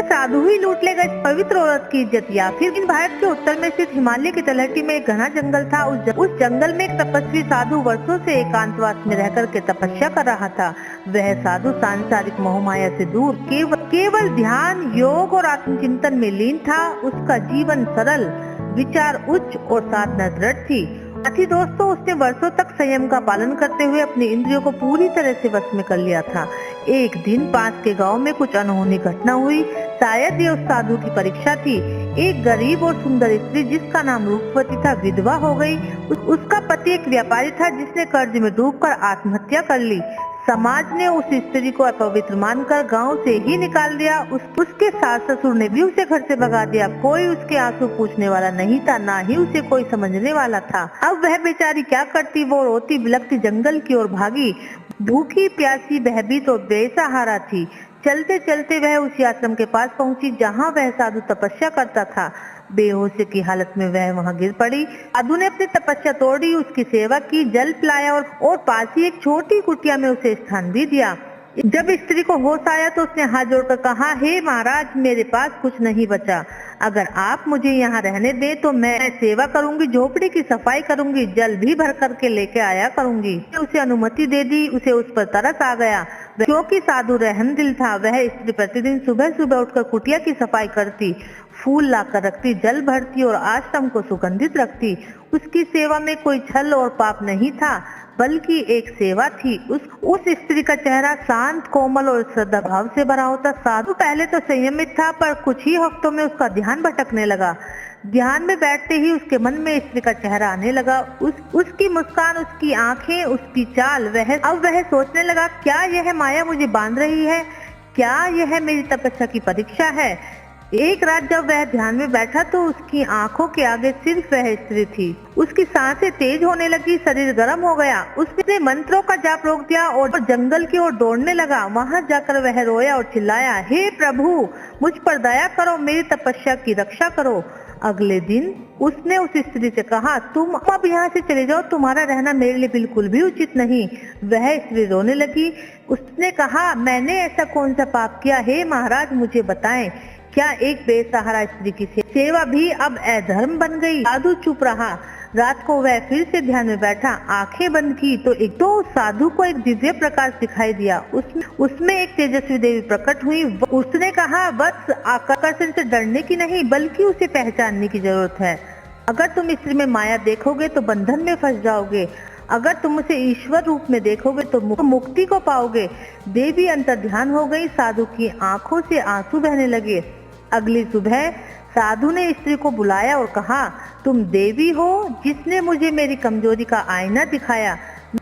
साधु ही लूट लेगा इस पवित्र औरत की इज्जत। या फिर भारत के उत्तर में स्थित हिमालय की तलहटी में एक घना जंगल था। उस जंगल में एक तपस्वी साधु वर्षों से एकांतवास में रहकर के तपस्या कर रहा था। वह साधु सांसारिक मोहमाया से दूर केवल ध्यान, योग और आत्मचिंतन में लीन था। उसका जीवन सरल, विचार उच्च और साधना दृढ़ थी। साथी दोस्तों, उसने वर्षों तक संयम का पालन करते हुए अपनी इंद्रियों को पूरी तरह से वश में कर लिया था। एक दिन पास के गांव में कुछ अनहोनी घटना हुई। शायद ये उस साधु की परीक्षा थी। एक गरीब और सुंदर स्त्री जिसका नाम रूपवती था, विधवा हो गई। उसका पति एक व्यापारी था जिसने कर्ज में डूबकर आत्महत्या कर ली। समाज ने उस स्त्री को अपवित्र मानकर गांव से ही निकाल दिया। उसके सास ससुर ने भी उसे घर से भगा दिया। कोई उसके आंसू पूछने वाला नहीं था, ना ही उसे कोई समझने वाला था। अब वह बेचारी क्या करती? वो रोती बिलखती जंगल की ओर भागी। भूखी प्यासी, भयभीत और बेसहारा थी। चलते चलते वह उसी आश्रम के पास पहुंची जहां वह साधु तपस्या करता था। बेहोशी की हालत में वह वहां गिर पड़ी। साधु ने अपनी तपस्या तोड़ी, उसकी सेवा की, जल पिलाया और पास ही एक छोटी कुटिया में उसे स्थान भी दिया। जब स्त्री को होश आया तो उसने हाथ जोड़कर कहा, हे महाराज, मेरे पास कुछ नहीं बचा। अगर आप मुझे यहाँ रहने दें तो मैं सेवा करूंगी, झोपड़ी की सफाई करूंगी, जल भी भर करके लेके आया करूंगी। उसे अनुमति दे दी। उसे उस पर तरस आ गया। क्योंकि साधु रहमदिल था, वह स्त्री प्रतिदिन सुबह सुबह उठकर कुटिया की सफाई करती, फूल लाकर रखती, जल भरती और आश्रम को सुगंधित रखती। उसकी सेवा में कोई छल और पाप नहीं था, बल्कि एक सेवा थी। उस स्त्री का चेहरा शांत, कोमल और श्रद्धा भाव से भरा होता। साधु पहले तो संयमित था, पर कुछ ही हफ्तों में उसका ध्यान भटकने लगा। ध्यान में बैठते ही उसके मन में स्त्री का चेहरा आने लगा। उसकी मुस्कान, उसकी आंखें, उसकी चाल। अब वह सोचने लगा, क्या यह माया मुझे बांध रही है? क्या यह मेरी तपस्या की परीक्षा है? एक रात जब वह ध्यान में बैठा तो उसकी आंखों के आगे सिर्फ वह स्त्री थी। उसकी सांसें तेज होने लगी, शरीर गर्म हो गया। उसने मंत्रों का जाप रोक दिया और जंगल की ओर दौड़ने लगा। वहां जाकर वह रोया और चिल्लाया, हे प्रभु, मुझ पर दया करो, मेरी तपस्या की रक्षा करो। अगले दिन उसने उस स्त्री से कहा, तुम अब यहाँ से चले जाओ, तुम्हारा रहना मेरे लिए बिल्कुल भी उचित नहीं। वह स्त्री रोने लगी। उसने कहा, मैंने ऐसा कौन सा पाप किया? हे महाराज, मुझे बताएं, क्या एक बेसहारा स्त्री की सेवा भी अब अधर्म बन गई? साधु चुप रहा। रात को वह फिर से ध्यान में बैठा, आंखें बंद की तो साधु को एक दिव्य प्रकाश दिखाई दिया। उसमें एक तेजस्वी देवी प्रकट हुई। उसने कहा, बस आकर्षण से डरने की नहीं, बल्कि उसे पहचानने की जरूरत है। अगर तुम स्त्री में माया देखोगे तो बंधन में फंस जाओगे। अगर तुम उसे ईश्वर रूप में देखोगे तो मुक्ति को पाओगे। देवी अंतर ध्यान हो गई। साधु की आंखों से आंसू बहने लगे। अगली सुबह साधु ने स्त्री को बुलाया और कहा, तुम देवी हो जिसने मुझे मेरी कमजोरी का आईना दिखाया।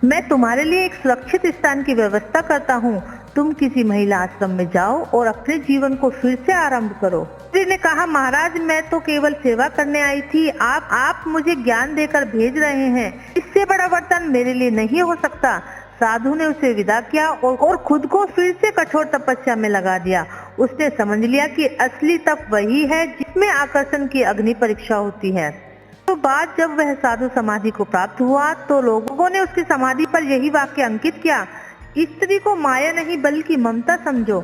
मैं तुम्हारे लिए एक सुरक्षित स्थान की व्यवस्था करता हूँ। तुम किसी महिला आश्रम में जाओ और अपने जीवन को फिर से आरंभ करो। स्त्री ने कहा, महाराज, मैं तो केवल सेवा करने आई थी। आप मुझे ज्ञान देकर भेज रहे हैं। इससे बड़ा वरदान मेरे लिए नहीं हो सकता। साधु ने उसे विदा किया और खुद को फिर से कठोर तपस्या में लगा दिया। उसने समझ लिया कि असली तप वही है जिसमें आकर्षण की अग्नि परीक्षा होती है। तो बाद जब वह साधु समाधि को प्राप्त हुआ तो लोगों ने उसकी समाधि पर यही वाक्य अंकित किया, स्त्री को माया नहीं बल्कि ममता समझो,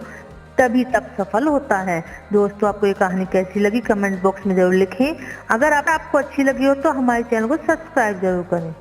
तभी तप सफल होता है। दोस्तों, आपको ये कहानी कैसी लगी कमेंट बॉक्स में जरूर लिखें। अगर आपको अच्छी लगी हो तो हमारे चैनल को सब्सक्राइब जरूर करें।